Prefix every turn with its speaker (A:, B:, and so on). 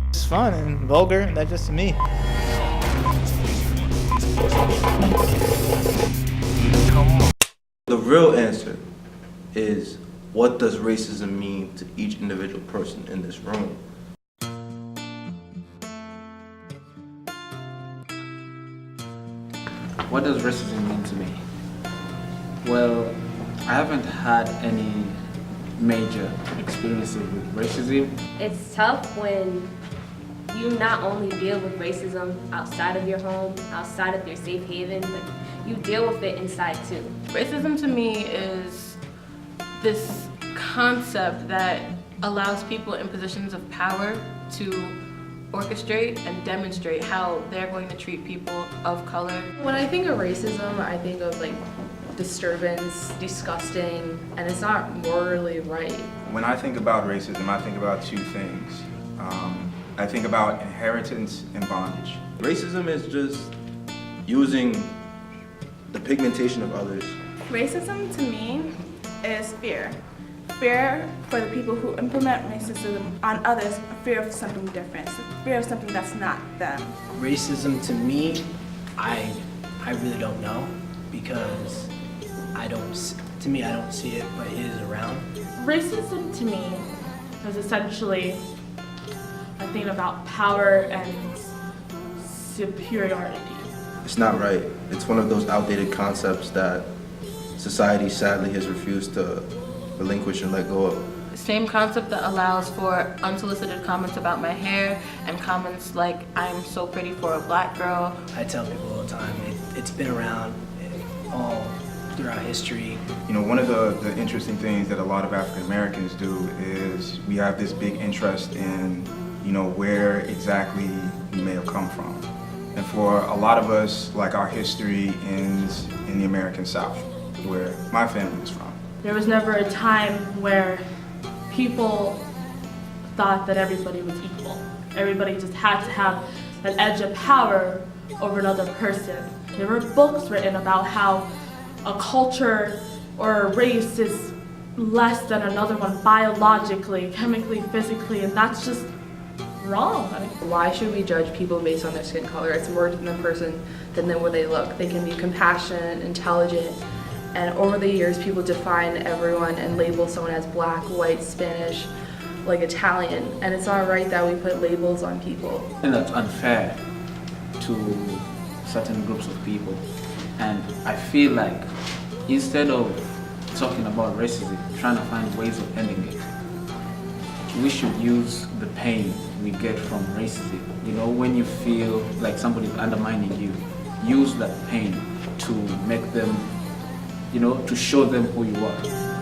A: It's fun and vulgar, and that's just me.
B: The real answer is, what does racism mean to each individual person in this room?
C: What does racism mean to me? Well, I haven't had any major experiences with racism.
D: It's tough when you not only deal with racism outside of your home, outside of your safe haven, but you deal with it inside too.
E: Racism to me is this concept that allows people in positions of power to orchestrate and demonstrate how they're going to treat people of color.
F: When I think of racism, I think of like disturbance, disgusting, and it's not morally right.
G: When I think about racism, I think about two things. I think about inheritance and bondage.
B: Racism is just using the pigmentation of others.
H: Racism to me is fear. Fear for the people who implement racism on others, fear of something different, fear of something that's not them.
I: Racism to me, I really don't know, because I don't see it, but it is around.
E: Racism to me is essentially a thing about power and superiority.
B: It's not right. It's one of those outdated concepts that society sadly has refused to relinquish and let go of.
E: Same concept that allows for unsolicited comments about my hair and comments like, I'm so pretty for a black girl.
I: I tell people all the time, it's been around all throughout history.
G: You know, one of the interesting things that a lot of African Americans do is we have this big interest in, you know, where exactly we may have come from. And for a lot of us, like, our history ends in the American South, where my family is from.
E: There was never a time where people thought that everybody was equal. Everybody just had to have an edge of power over another person. There were books written about how a culture or a race is less than another one biologically, chemically, physically, and that's just wrong.
F: Why should we judge people based on their skin color? It's more than the person than the way they look. They can be compassionate, intelligent, and over the years people define everyone and label someone as black, white, Spanish, like Italian, and it's not right that we put labels on people.
C: And that's unfair to certain groups of people. And I feel like instead of talking about racism, trying to find ways of ending it, we should use the pain we get from racism. You know, when you feel like somebody's undermining you, use that pain to make them, you know, to show them who you are.